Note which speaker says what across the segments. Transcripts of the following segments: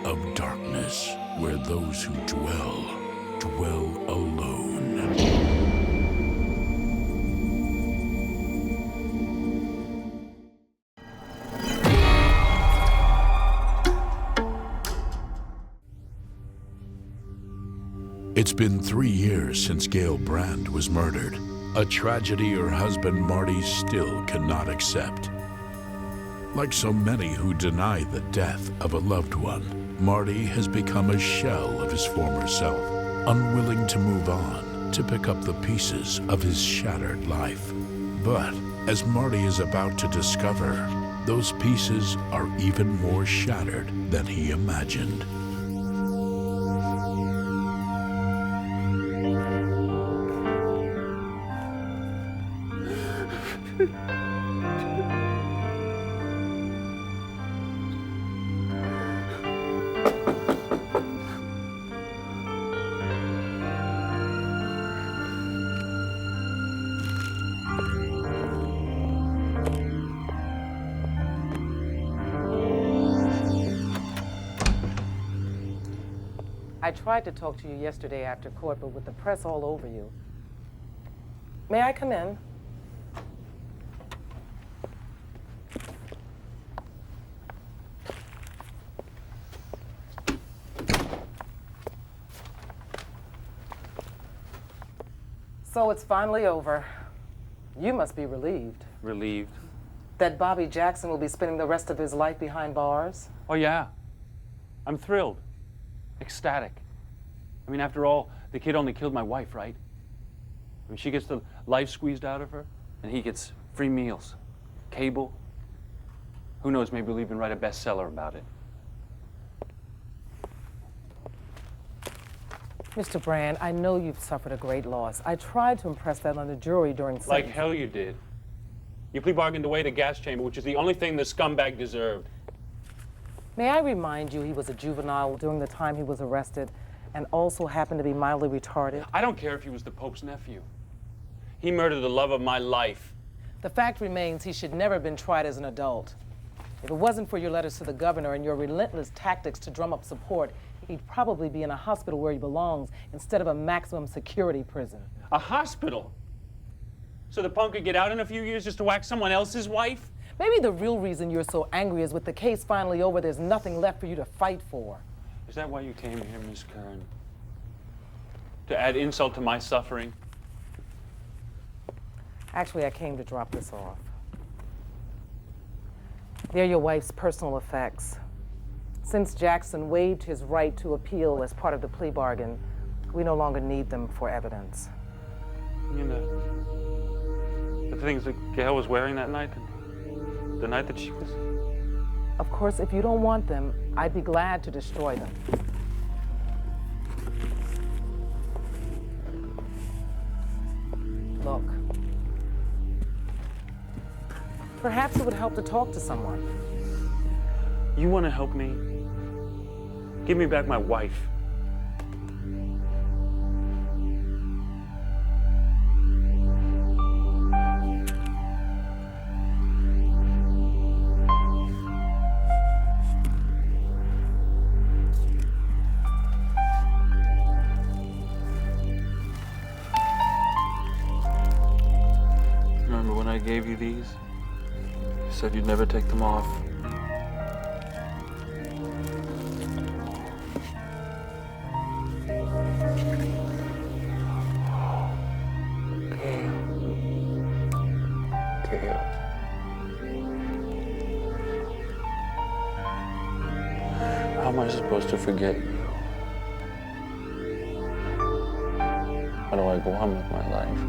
Speaker 1: of darkness, where those who dwell alone. It's been 3 years since Gail Brand was murdered, a tragedy her husband Marty still cannot accept. Like so many who deny the death of a loved one, Marty has become a shell of his former self, unwilling to move on, to pick up the pieces of his shattered life. But as Marty is about to discover, those pieces are even more shattered than he imagined.
Speaker 2: I tried to talk to you yesterday after court, but with the press all over you. May I come in? So it's finally over. You must be relieved.
Speaker 3: Relieved?
Speaker 2: That Bobby Jackson will be spending the rest of his life behind bars?
Speaker 3: Oh, yeah. I'm thrilled. Ecstatic. I mean, after all, the kid only killed my wife, right? I mean, she gets the life squeezed out of her, and he gets free meals, cable. Who knows, maybe we'll even write a bestseller about it.
Speaker 2: Mr. Brand, I know you've suffered a great loss. I tried to impress that on the jury during sentencing.
Speaker 3: Like hell you did. You plea bargained away the gas chamber, which is the only thing the scumbag deserved.
Speaker 2: May I remind you he was a juvenile during the time he was arrested and also happened to be mildly retarded?
Speaker 3: I don't care if he was the Pope's nephew. He murdered the love of my life.
Speaker 2: The fact remains he should never have been tried as an adult. If it wasn't for your letters to the governor and your relentless tactics to drum up support, he'd probably be in a hospital where he belongs instead of a maximum security prison.
Speaker 3: A hospital? So the punk could get out in a few years just to whack someone else's wife?
Speaker 2: Maybe the real reason you're so angry is with the case finally over, there's nothing left for you to fight for.
Speaker 3: Is that why you came here, Miss Kern? To add insult to my suffering?
Speaker 2: Actually, I came to drop this off. They're your wife's personal effects. Since Jackson waived his right to appeal as part of the plea bargain, we no longer need them for evidence.
Speaker 3: You know, the things that Gail was wearing that night, the night that she was...
Speaker 2: Of course, if you don't want them, I'd be glad to destroy them. Look. Perhaps it would help to talk to someone.
Speaker 3: You want to help me? Give me back my wife. Remember when I gave you these? You said you'd never take them off. How am I supposed to forget you? How do I go on with my life?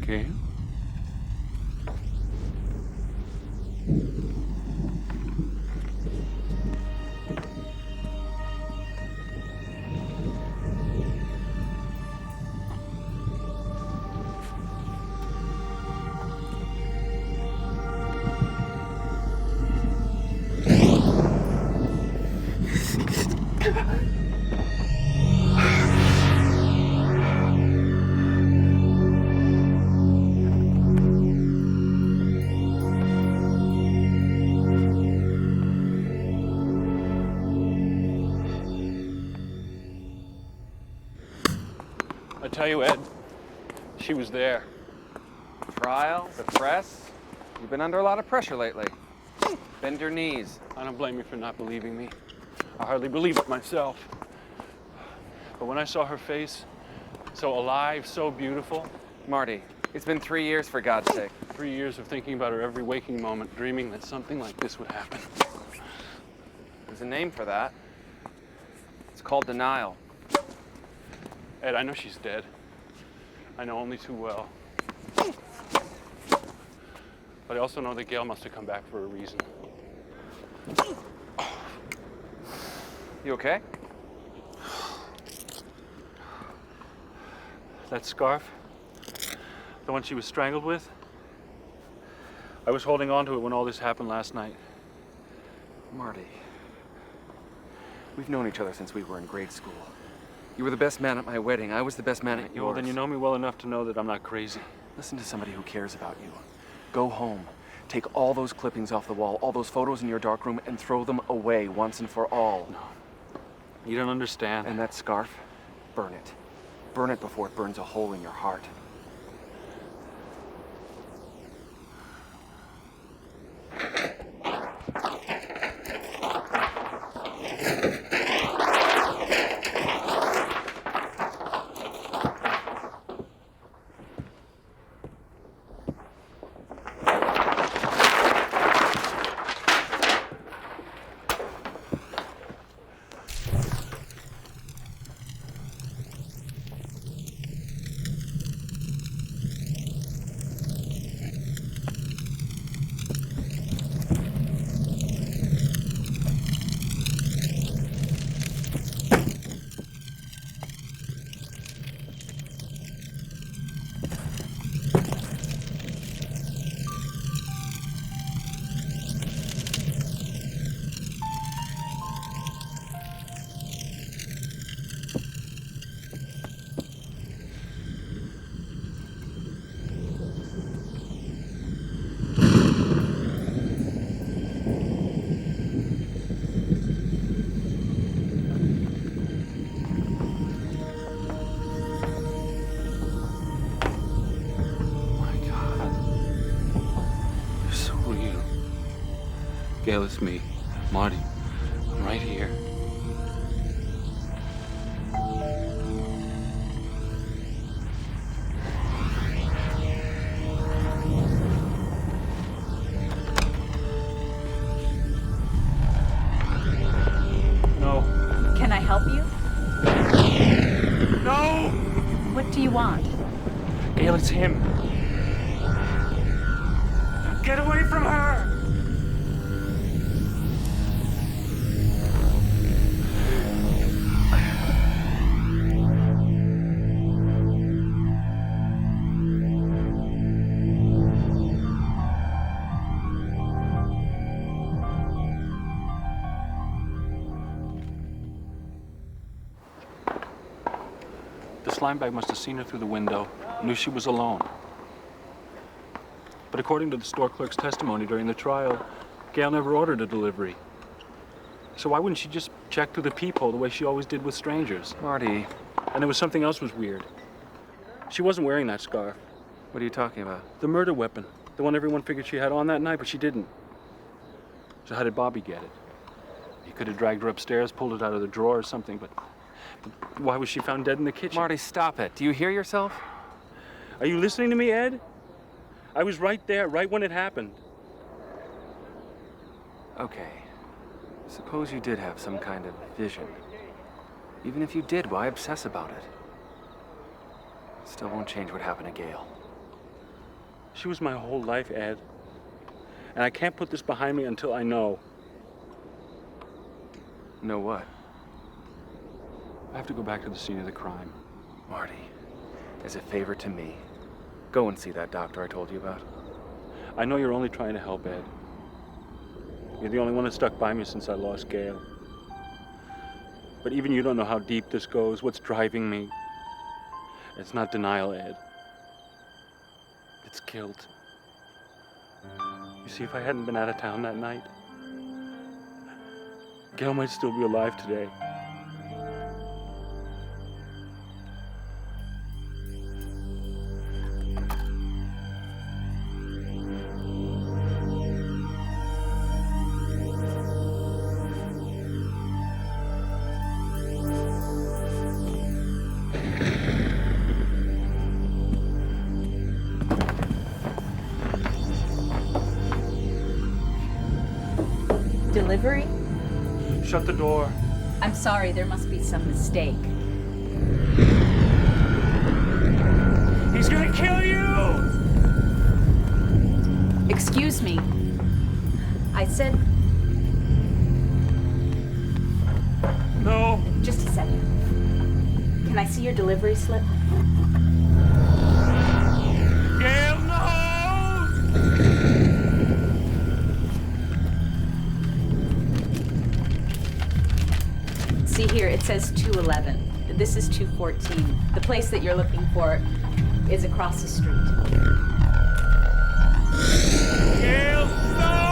Speaker 3: Okay. I tell you, Ed, she was there.
Speaker 4: Trial, the press. You've been under a lot of pressure lately. Bend your knees.
Speaker 3: I don't blame you for not believing me. I hardly believe it myself. But when I saw her face, so alive, so beautiful.
Speaker 4: Marty, it's been 3 years, for God's sake.
Speaker 3: 3 years of thinking about her every waking moment, dreaming that something like this would happen.
Speaker 4: There's a name for that. It's called denial.
Speaker 3: Ed, I know she's dead. I know only too well. But I also know that Gail must have come back for a reason.
Speaker 4: You okay?
Speaker 3: That scarf, the one she was strangled with, I was holding on to it when all this happened last night.
Speaker 4: Marty, we've known each other since we were in grade school. You were the best man at my wedding. I was the best man at yours.
Speaker 3: Well, then you know me well enough to know that I'm not crazy.
Speaker 4: Listen to somebody who cares about you. Go home. Take all those clippings off the wall, all those photos in your darkroom, and throw them away once and for all.
Speaker 3: No. You don't understand.
Speaker 4: And that scarf, burn it. Burn it before it burns a hole in your heart.
Speaker 3: Gail, it's me, Marty. I'm right here. No.
Speaker 5: Can I help you?
Speaker 3: No!
Speaker 5: What do you want?
Speaker 3: Gail, it's him. Get away from her! The slime bag must have seen her through the window, knew she was alone. But according to the store clerk's testimony during the trial, Gail never ordered a delivery. So why wouldn't she just check through the peephole the way she always did with strangers?
Speaker 4: Marty.
Speaker 3: And there was something else was weird. She wasn't wearing that scarf.
Speaker 4: What are you talking about?
Speaker 3: The murder weapon. The one everyone figured she had on that night, but she didn't. So how did Bobby get it? He could have dragged her upstairs, pulled it out of the drawer or something, but why was she found dead in the kitchen?
Speaker 4: Marty, stop it. Do you hear yourself?
Speaker 3: Are you listening to me, Ed? I was right there, right when it happened.
Speaker 4: Okay. Suppose you did have some kind of vision. Even if you did, why obsess about it? Still won't change what happened to Gail.
Speaker 3: She was my whole life, Ed. And I can't put this behind me until I know.
Speaker 4: Know what?
Speaker 3: I have to go back to the scene of the crime.
Speaker 4: Marty, as a favor to me, go and see that doctor I told you about.
Speaker 3: I know you're only trying to help, Ed. You're the only one that stuck by me since I lost Gail. But even you don't know how deep this goes, what's driving me. It's not denial, Ed. It's guilt. You see, if I hadn't been out of town that night, Gail might still be alive today.
Speaker 5: Delivery?
Speaker 3: Shut the door.
Speaker 5: I'm sorry, there must be some mistake.
Speaker 3: He's gonna kill you!
Speaker 5: Excuse me. I said...
Speaker 3: No.
Speaker 5: Just a second. Can I see your delivery slip?
Speaker 3: Gail, no!
Speaker 5: See here, it says 211. This is 214. The place that you're looking for is across the street.
Speaker 3: Gail, no!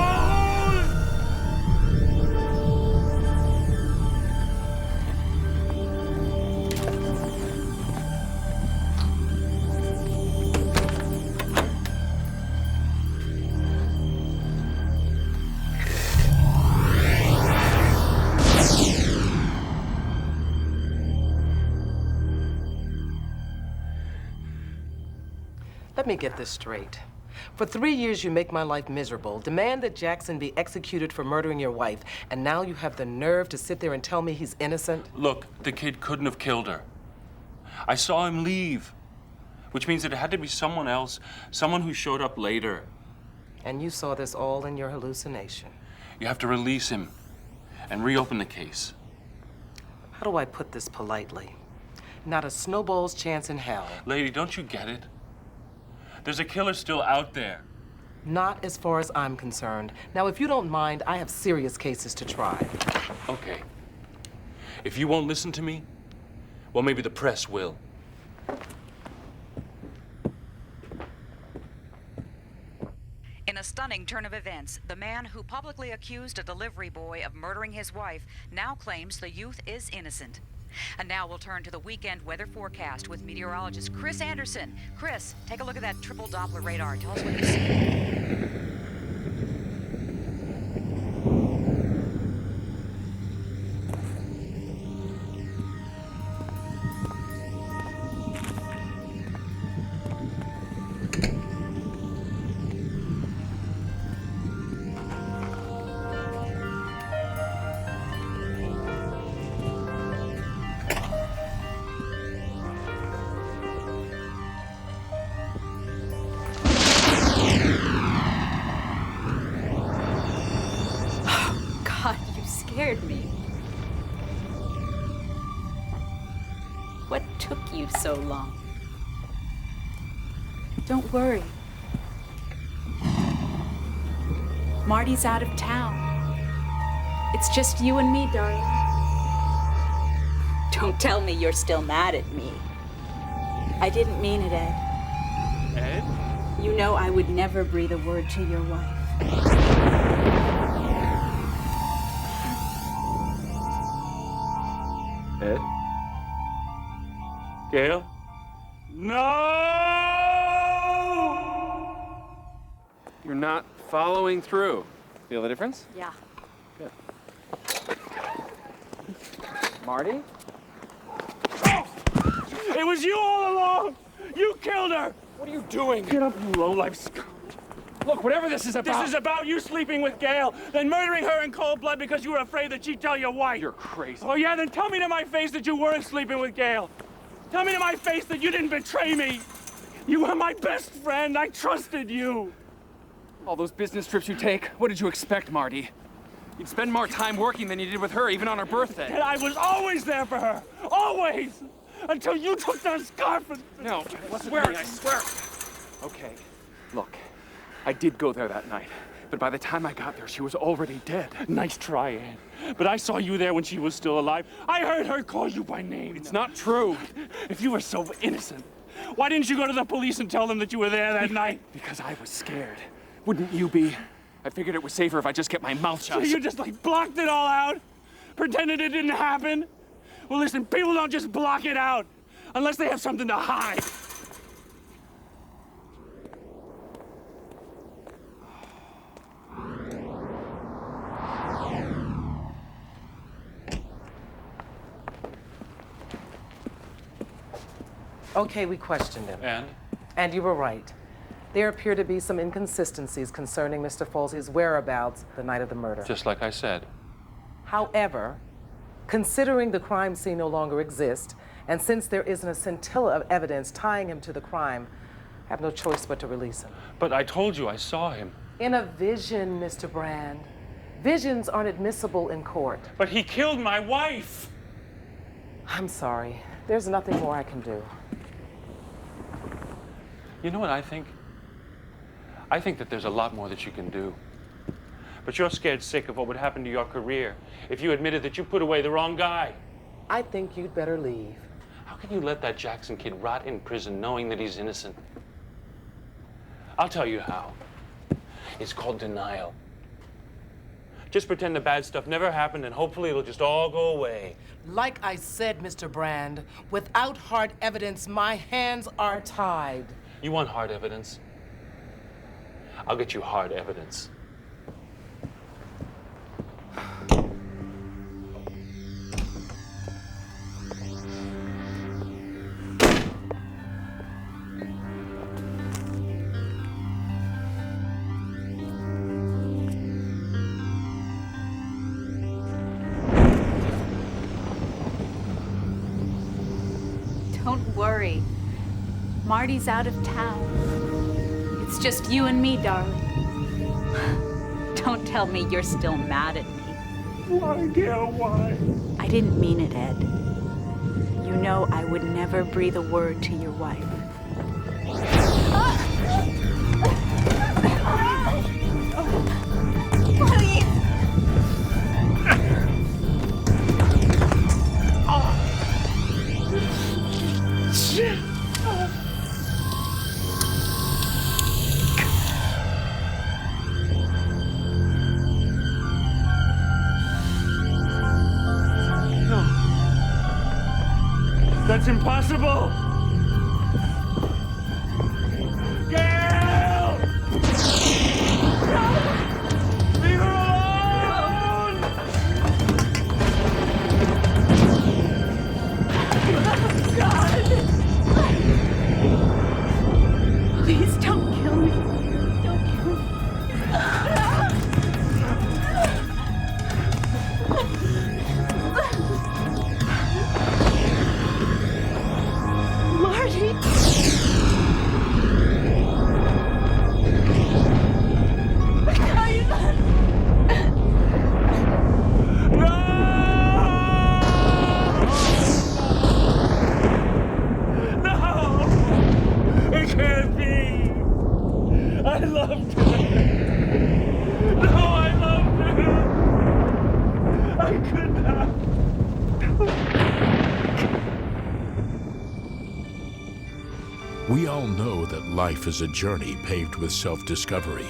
Speaker 2: Let me get this straight. For 3 years, you make my life miserable, demand that Jackson be executed for murdering your wife, and now you have the nerve to sit there and tell me he's innocent?
Speaker 3: Look, the kid couldn't have killed her. I saw him leave, which means that it had to be someone else, someone who showed up later.
Speaker 2: And you saw this all in your hallucination.
Speaker 3: You have to release him and reopen the case.
Speaker 2: How do I put this politely? Not a snowball's chance in hell.
Speaker 3: Lady, don't you get it? There's a killer still out there.
Speaker 2: Not as far as I'm concerned. Now, if you don't mind, I have serious cases to try.
Speaker 3: Okay. If you won't listen to me, well, maybe the press will.
Speaker 6: In a stunning turn of events, the man who publicly accused a delivery boy of murdering his wife now claims the youth is innocent. And now we'll turn to the weekend weather forecast with meteorologist Chris Anderson. Chris, take a look at that triple Doppler radar. Tell us what you see.
Speaker 5: Scared me. What took you so long? Don't worry. Marty's out of town. It's just you and me, darling. Don't tell me you're still mad at me. I didn't mean it, Ed.
Speaker 3: Ed?
Speaker 5: You know I would never breathe a word to your wife.
Speaker 3: Ed? Gail? No!
Speaker 4: You're not following through. Feel the difference?
Speaker 5: Yeah.
Speaker 4: Good. Marty?
Speaker 3: It was you all along! You killed her!
Speaker 4: What are you doing?
Speaker 3: Get up, you lowlife scum.
Speaker 4: Look, whatever this is about...
Speaker 3: This is about you sleeping with Gail, then murdering her in cold blood because you were afraid that she'd tell your wife.
Speaker 4: You're crazy.
Speaker 3: Oh, yeah? Then tell me to my face that you weren't sleeping with Gail. Tell me to my face that you didn't betray me. You were my best friend. I trusted you.
Speaker 4: All those business trips you take, what did you expect, Marty? You'd spend more time working than you did with her, even on her birthday.
Speaker 3: And I was always there for her. Always. Until you took that scarf and...
Speaker 4: No, it wasn't me, I swear. Okay, look, I did go there that night, but by the time I got there, she was already dead.
Speaker 3: Nice try, Ann. But I saw you there when she was still alive. I heard her call you by name.
Speaker 4: It's not true.
Speaker 3: If you were so innocent, why didn't you go to the police and tell them that you were there that night?
Speaker 4: Because I was scared. Wouldn't you be? I figured it was safer if I just kept my mouth shut.
Speaker 3: So you just, like, blocked it all out? Pretended it didn't happen? Well, listen, people don't just block it out unless they have something to hide.
Speaker 2: Okay, we questioned him. And you were right. There appear to be some inconsistencies concerning Mr. Folsey's whereabouts the night of the murder.
Speaker 3: Just like I said.
Speaker 2: However, considering the crime scene no longer exists, and since there isn't a scintilla of evidence tying him to the crime, I have no choice but to release him.
Speaker 3: But I told you I saw him.
Speaker 2: In a vision, Mr. Brand. Visions aren't admissible in court.
Speaker 3: But he killed my wife!
Speaker 2: I'm sorry. There's nothing more I can do.
Speaker 3: You know what I think? I think that there's a lot more that you can do. But you're scared sick of what would happen to your career if you admitted that you put away the wrong guy.
Speaker 2: I think you'd better leave.
Speaker 3: How can you let that Jackson kid rot in prison knowing that he's innocent? I'll tell you how. It's called denial. Just pretend the bad stuff never happened and hopefully it'll just all go away.
Speaker 2: Like I said, Mr. Brand, without hard evidence, my hands are tied.
Speaker 3: You want hard evidence? I'll get you hard evidence.
Speaker 5: Don't worry. Marty's out of town. It's just you and me, darling. Don't tell me you're still mad at me.
Speaker 3: Why, Gail, why?
Speaker 5: I didn't mean it, Ed. You know I would never breathe a word to your wife.
Speaker 3: That's impossible! Gail! No! Leave her alone!
Speaker 5: God! Please don't kill me. Don't kill me. Marty!
Speaker 3: I loved her. No, I loved her. I could not.
Speaker 1: We all know that life is a journey paved with self-discovery.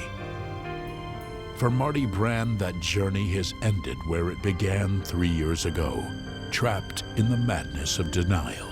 Speaker 1: For Marty Brand, that journey has ended where it began 3 years ago, trapped in the madness of denial.